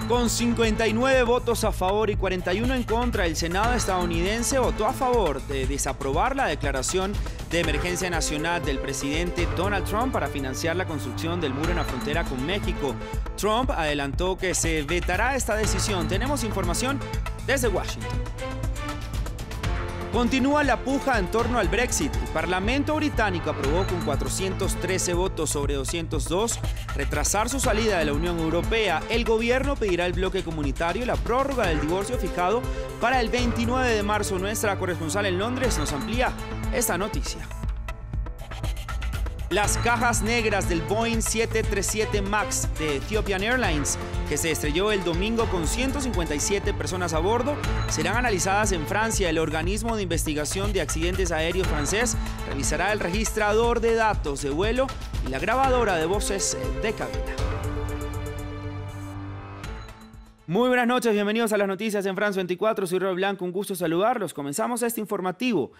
Con 59 votos a favor y 41 en contra, el Senado estadounidense votó a favor de desaprobar la declaración de emergencia nacional del presidente Donald Trump para financiar la construcción del muro en la frontera con México. Trump adelantó que se vetará esta decisión. Tenemos información desde Washington. Continúa la puja en torno al Brexit. El Parlamento británico aprobó con 413 votos sobre 202 retrasar su salida de la Unión Europea. El gobierno pedirá al bloque comunitario la prórroga del divorcio fijado para el 29 de marzo. Nuestra corresponsal en Londres nos amplía esta noticia. Las cajas negras del Boeing 737 MAX de Ethiopian Airlines, que se estrelló el domingo con 157 personas a bordo, serán analizadas en Francia. El organismo de investigación de accidentes aéreos francés revisará el registrador de datos de vuelo y la grabadora de voces de cabina. Muy buenas noches, bienvenidos a las noticias en France 24. Soy Roy Blanco, un gusto saludarlos. Comenzamos este informativo.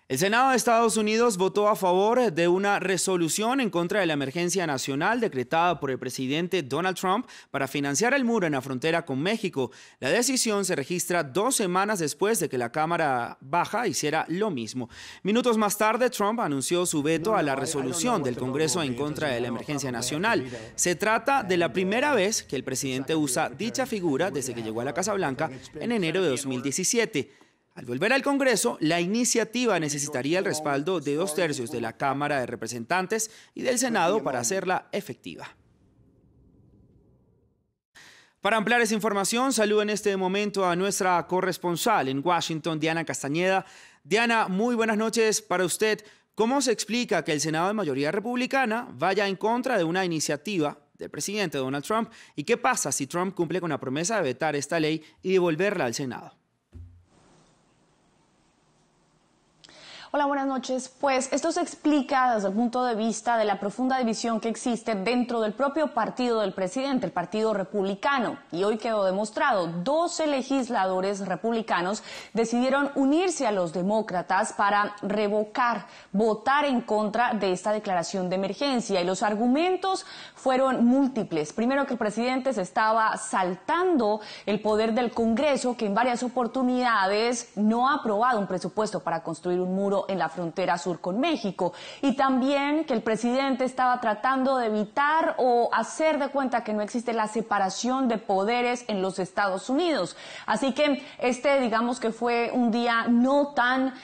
El Senado de Estados Unidos votó a favor de una resolución en contra de la emergencia nacional decretada por el presidente Donald Trump para financiar el muro en la frontera con México. La decisión se registra 2 semanas después de que la Cámara Baja hiciera lo mismo. Minutos más tarde, Trump anunció su veto a la resolución del Congreso en contra de la emergencia nacional. Se trata de la primera vez que el presidente usa dicha figura desde que llegó a la Casa Blanca en enero de 2017. Al volver al Congreso, la iniciativa necesitaría el respaldo de 2/3 de la Cámara de Representantes y del Senado para hacerla efectiva. Para ampliar esa información, saludo en este momento a nuestra corresponsal en Washington, Diana Castañeda. Diana, muy buenas noches para usted. ¿Cómo se explica que el Senado de mayoría republicana vaya en contra de una iniciativa del presidente Donald Trump? ¿Y qué pasa si Trump cumple con la promesa de vetar esta ley y devolverla al Senado? Hola, buenas noches. Pues esto se explica desde el punto de vista de la profunda división que existe dentro del propio partido del presidente, el Partido Republicano. Y hoy quedó demostrado, 12 legisladores republicanos decidieron unirse a los demócratas para revocar, votar en contra de esta declaración de emergencia. Y los argumentos fueron múltiples. Primero, que el presidente se estaba saltando el poder del Congreso, que en varias oportunidades no ha aprobado un presupuesto para construir un muro en la frontera sur con México, y también que el presidente estaba tratando de evitar o hacer de cuenta que no existe la separación de poderes en los Estados Unidos. Así que digamos que fue un día no tan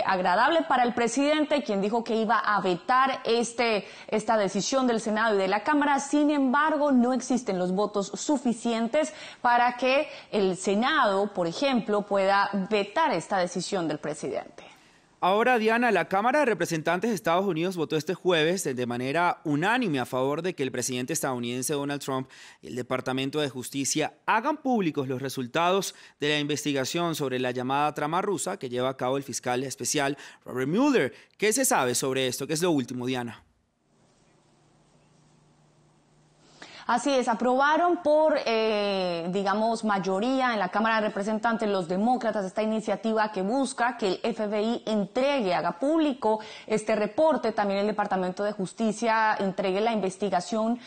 agradable para el presidente, quien dijo que iba a vetar esta decisión del Senado y de la Cámara. Sin embargo, no existen los votos suficientes para que el Senado, por ejemplo, pueda vetar esta decisión del presidente. Ahora, Diana, la Cámara de Representantes de Estados Unidos votó este jueves de manera unánime a favor de que el presidente estadounidense Donald Trump y el Departamento de Justicia hagan públicos los resultados de la investigación sobre la llamada trama rusa que lleva a cabo el fiscal especial Robert Mueller. ¿Qué se sabe sobre esto? ¿Qué es lo último, Diana? Así es, aprobaron por, digamos, mayoría en la Cámara de Representantes los demócratas esta iniciativa que busca que el FBI haga público este reporte. También el Departamento de Justicia entregue la investigación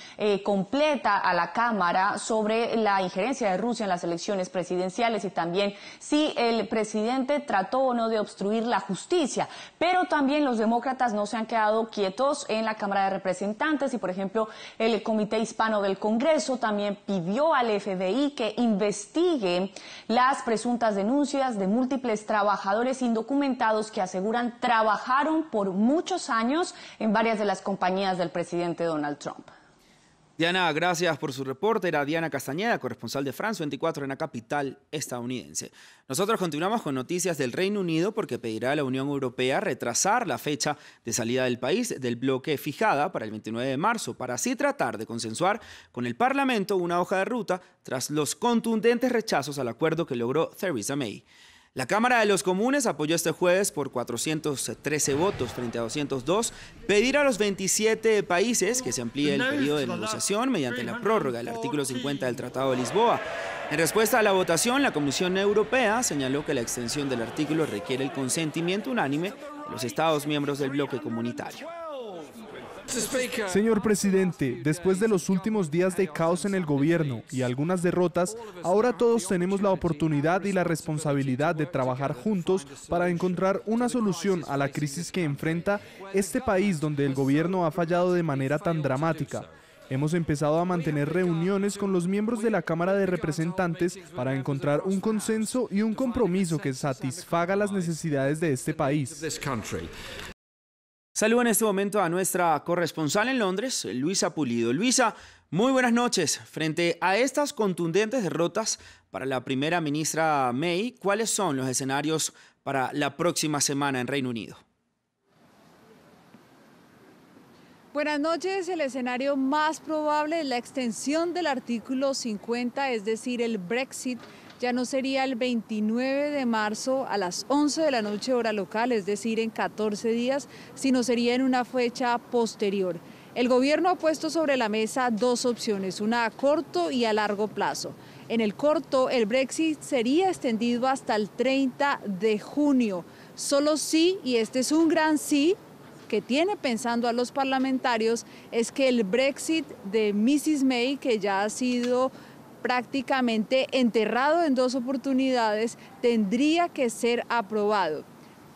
completa a la Cámara sobre la injerencia de Rusia en las elecciones presidenciales y también si el presidente trató o no de obstruir la justicia. Pero también los demócratas no se han quedado quietos en la Cámara de Representantes y, por ejemplo, el Comité Hispano del Congreso también pidió al FBI que investigue las presuntas denuncias de múltiples trabajadores indocumentados que aseguran trabajaron por muchos años en varias de las compañías del presidente Donald Trump. Diana, gracias por su reporte. Era Diana Castañeda, corresponsal de France 24 en la capital estadounidense. Nosotros continuamos con noticias del Reino Unido porque pedirá a la Unión Europea retrasar la fecha de salida del país del bloque fijada para el 29 de marzo, para así tratar de consensuar con el Parlamento una hoja de ruta tras los contundentes rechazos al acuerdo que logró Theresa May. La Cámara de los Comunes apoyó este jueves por 413 votos frente a 202 pedir a los 27 países que se amplíe el periodo de negociación mediante la prórroga del artículo 50 del Tratado de Lisboa. En respuesta a la votación, la Comisión Europea señaló que la extensión del artículo requiere el consentimiento unánime de los Estados miembros del bloque comunitario. Señor presidente, después de los últimos días de caos en el gobierno y algunas derrotas, ahora todos tenemos la oportunidad y la responsabilidad de trabajar juntos para encontrar una solución a la crisis que enfrenta este país donde el gobierno ha fallado de manera tan dramática. Hemos empezado a mantener reuniones con los miembros de la Cámara de Representantes para encontrar un consenso y un compromiso que satisfaga las necesidades de este país. Saludo en este momento a nuestra corresponsal en Londres, Luisa Pulido. Luisa, muy buenas noches. Frente a estas contundentes derrotas para la primera ministra May, ¿cuáles son los escenarios para la próxima semana en Reino Unido? Buenas noches. El escenario más probable es la extensión del artículo 50, es decir, el Brexit. Ya no sería el 29 de marzo a las 11 de la noche hora local, es decir, en 14 días, sino sería en una fecha posterior. El gobierno ha puesto sobre la mesa dos opciones, una a corto y a largo plazo. En el corto, el Brexit sería extendido hasta el 30 de junio. Solo sí, y este es un gran sí, que tiene pensando a los parlamentarios, es que el Brexit de Mrs. May, que ya ha sido prácticamente enterrado en dos oportunidades, tendría que ser aprobado.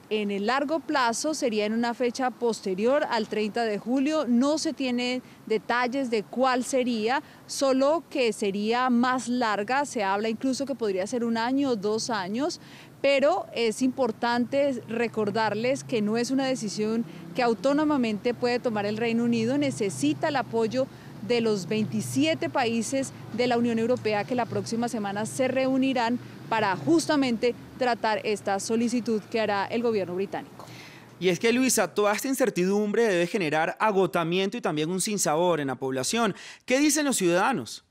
En el largo plazo sería en una fecha posterior al 30 de julio, no se tienen detalles de cuál sería, solo que sería más larga, se habla incluso que podría ser 1 año o 2 años, pero es importante recordarles que no es una decisión que autónomamente puede tomar el Reino Unido, necesita el apoyo de los 27 países de la Unión Europea que la próxima semana se reunirán para justamente tratar esta solicitud que hará el gobierno británico. Y es que, Luisa, toda esta incertidumbre debe generar agotamiento y también un sinsabor en la población. ¿Qué dicen los ciudadanos?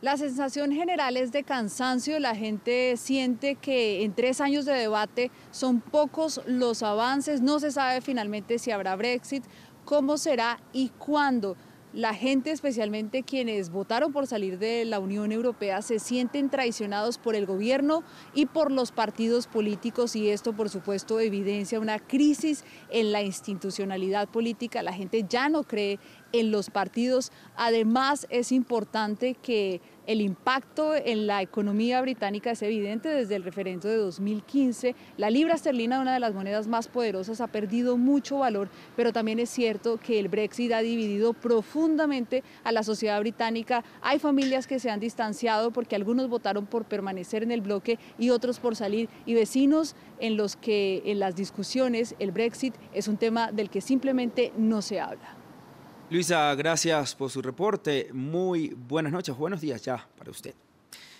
La sensación general es de cansancio, la gente siente que en 3 años de debate son pocos los avances, no se sabe finalmente si habrá Brexit, cómo será y cuándo. La gente, especialmente quienes votaron por salir de la Unión Europea, se sienten traicionados por el gobierno y por los partidos políticos, y esto, por supuesto, evidencia una crisis en la institucionalidad política. La gente ya no cree en los partidos. Además, es importante que el impacto en la economía británica es evidente desde el referendo de 2015. La libra esterlina, una de las monedas más poderosas, ha perdido mucho valor, pero también es cierto que el Brexit ha dividido profundamente a la sociedad británica. Hay familias que se han distanciado porque algunos votaron por permanecer en el bloque y otros por salir, y vecinos en los que en las discusiones el Brexit es un tema del que simplemente no se habla. Luisa, gracias por su reporte. Muy buenas noches, buenos días ya para usted.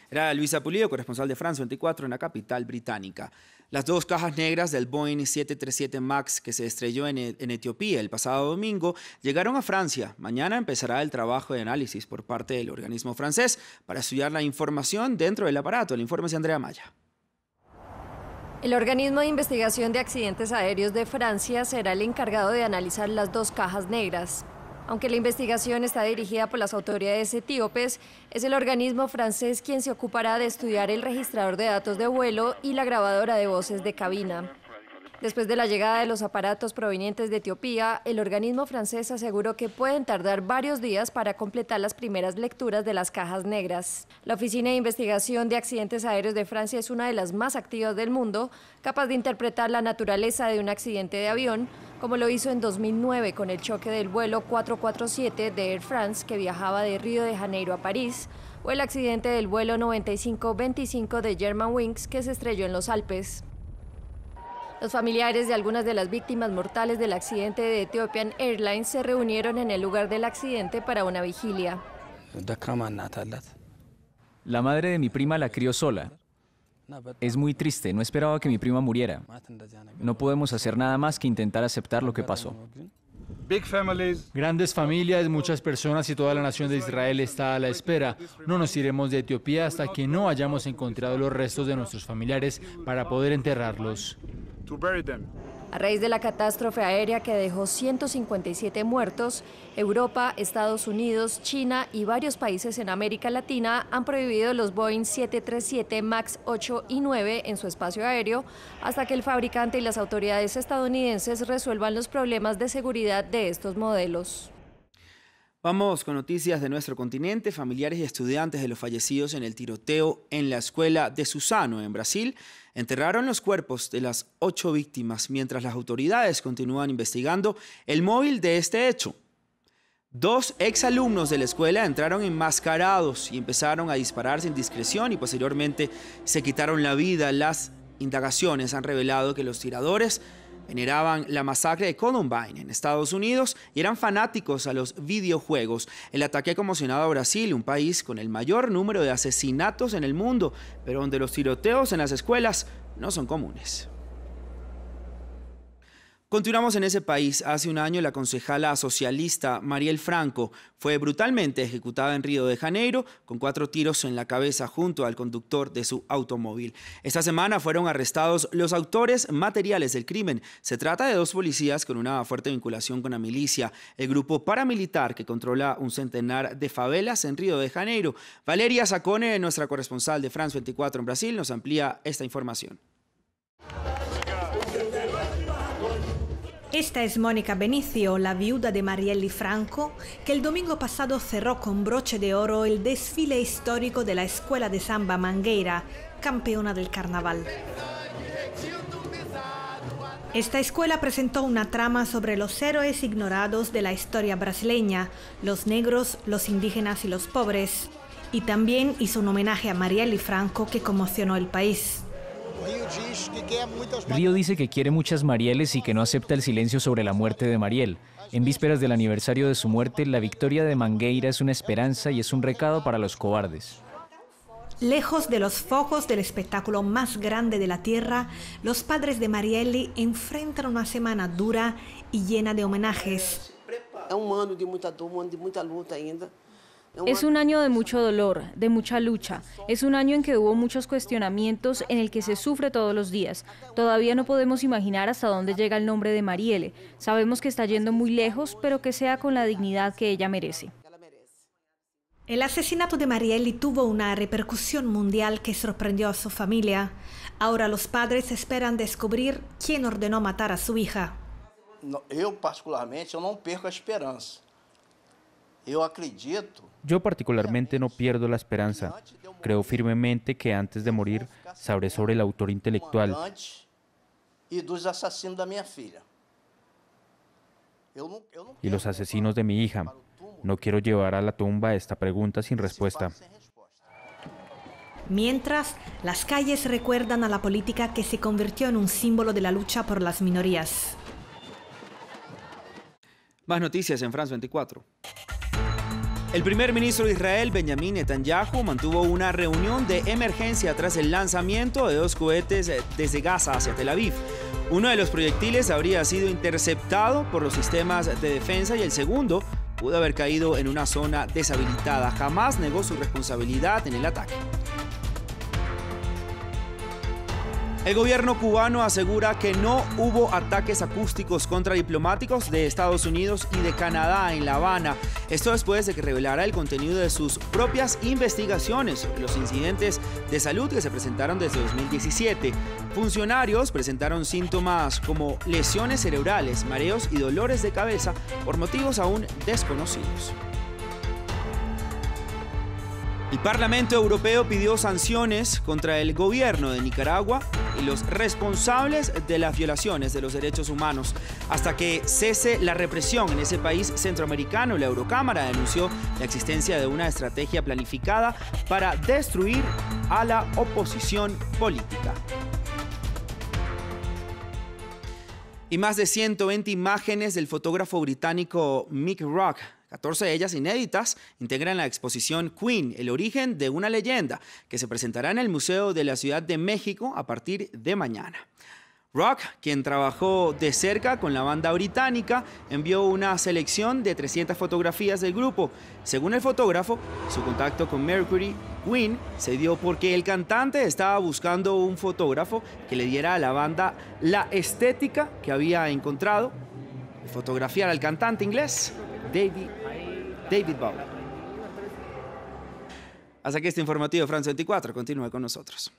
Era Luisa Pulido, corresponsal de France 24 en la capital británica. Las 2 cajas negras del Boeing 737 MAX que se estrelló en Etiopía el pasado domingo llegaron a Francia. Mañana empezará el trabajo de análisis por parte del organismo francés para estudiar la información dentro del aparato. El informe es de Andrea Maya. El organismo de investigación de accidentes aéreos de Francia será el encargado de analizar las 2 cajas negras. Aunque la investigación está dirigida por las autoridades etíopes, es el organismo francés quien se ocupará de estudiar el registrador de datos de vuelo y la grabadora de voces de cabina. Después de la llegada de los aparatos provenientes de Etiopía, el organismo francés aseguró que pueden tardar varios días para completar las primeras lecturas de las cajas negras. La Oficina de Investigación de Accidentes Aéreos de Francia es una de las más activas del mundo, capaz de interpretar la naturaleza de un accidente de avión, como lo hizo en 2009 con el choque del vuelo 447 de Air France que viajaba de Río de Janeiro a París, o el accidente del vuelo 9525 de Germanwings que se estrelló en los Alpes. Los familiares de algunas de las víctimas mortales del accidente de Ethiopian Airlines se reunieron en el lugar del accidente para una vigilia. La madre de mi prima la crió sola. Es muy triste, no esperaba que mi prima muriera. No podemos hacer nada más que intentar aceptar lo que pasó. Grandes familias, muchas personas y toda la nación de Israel está a la espera. No nos iremos de Etiopía hasta que no hayamos encontrado los restos de nuestros familiares para poder enterrarlos. A raíz de la catástrofe aérea que dejó 157 muertos, Europa, Estados Unidos, China y varios países en América Latina han prohibido los Boeing 737 MAX 8 y 9 en su espacio aéreo hasta que el fabricante y las autoridades estadounidenses resuelvan los problemas de seguridad de estos modelos. Vamos con noticias de nuestro continente. Familiares y estudiantes de los fallecidos en el tiroteo en la escuela de Suzano, en Brasil, enterraron los cuerpos de las 8 víctimas mientras las autoridades continúan investigando el móvil de este hecho. 2 exalumnos de la escuela entraron enmascarados y empezaron a disparar sin discreción y posteriormente se quitaron la vida. Las indagaciones han revelado que los tiradores veneraban la masacre de Columbine en Estados Unidos y eran fanáticos a los videojuegos. El ataque ha conmocionado a Brasil, un país con el mayor número de asesinatos en el mundo, pero donde los tiroteos en las escuelas no son comunes. Continuamos en ese país. Hace un año la concejala socialista Marielle Franco fue brutalmente ejecutada en Río de Janeiro con 4 tiros en la cabeza junto al conductor de su automóvil. Esta semana fueron arrestados los autores materiales del crimen. Se trata de 2 policías con una fuerte vinculación con la milicia, el grupo paramilitar que controla un centenar de favelas en Río de Janeiro. Valeria Sacone, nuestra corresponsal de France 24 en Brasil, nos amplía esta información. Esta es Mónica Benicio, la viuda de Marielle Franco, que el domingo pasado cerró con broche de oro el desfile histórico de la Escuela de Samba Mangueira, campeona del carnaval. Esta escuela presentó una trama sobre los héroes ignorados de la historia brasileña, los negros, los indígenas y los pobres, y también hizo un homenaje a Marielle Franco que conmocionó el país. Río dice que quiere muchas Marielles y que no acepta el silencio sobre la muerte de Marielle. En vísperas del aniversario de su muerte, la victoria de Mangueira es una esperanza y es un recado para los cobardes. Lejos de los focos del espectáculo más grande de la tierra, los padres de Marielle enfrentan una semana dura y llena de homenajes. Es un año de mucho dolor, de mucha lucha. Es un año en que hubo muchos cuestionamientos, en el que se sufre todos los días. Todavía no podemos imaginar hasta dónde llega el nombre de Marielle. Sabemos que está yendo muy lejos, pero que sea con la dignidad que ella merece. El asesinato de Marielle tuvo una repercusión mundial que sorprendió a su familia. Ahora los padres esperan descubrir quién ordenó matar a su hija. Yo particularmente no pierdo la esperanza. Creo firmemente que antes de morir sabré sobre el autor intelectual. Y los asesinos de mi hija. No quiero llevar a la tumba esta pregunta sin respuesta. Mientras, las calles recuerdan a la política que se convirtió en un símbolo de la lucha por las minorías. Más noticias en France 24. El primer ministro de Israel, Benjamin Netanyahu, mantuvo una reunión de emergencia tras el lanzamiento de 2 cohetes desde Gaza hacia Tel Aviv. Uno de los proyectiles habría sido interceptado por los sistemas de defensa y el segundo pudo haber caído en una zona deshabilitada. Jamás negó su responsabilidad en el ataque. El gobierno cubano asegura que no hubo ataques acústicos contra diplomáticos de Estados Unidos y de Canadá en La Habana. Esto después de que revelara el contenido de sus propias investigaciones sobre los incidentes de salud que se presentaron desde 2017. Funcionarios presentaron síntomas como lesiones cerebrales, mareos y dolores de cabeza por motivos aún desconocidos. El Parlamento Europeo pidió sanciones contra el gobierno de Nicaragua y los responsables de las violaciones de los derechos humanos hasta que cese la represión en ese país centroamericano. La Eurocámara denunció la existencia de una estrategia planificada para destruir a la oposición política. Y más de 120 imágenes del fotógrafo británico Mick Rock, 14 de ellas inéditas, integran la exposición Queen, el origen de una leyenda, que se presentará en el Museo de la Ciudad de México a partir de mañana. Rock, quien trabajó de cerca con la banda británica, envió una selección de 300 fotografías del grupo. Según el fotógrafo, su contacto con Mercury Queen se dio porque el cantante estaba buscando un fotógrafo que le diera a la banda la estética que había encontrado de fotografiar al cantante inglés David Bowie. Hasta aquí este informativo de France 24. Continúe con nosotros.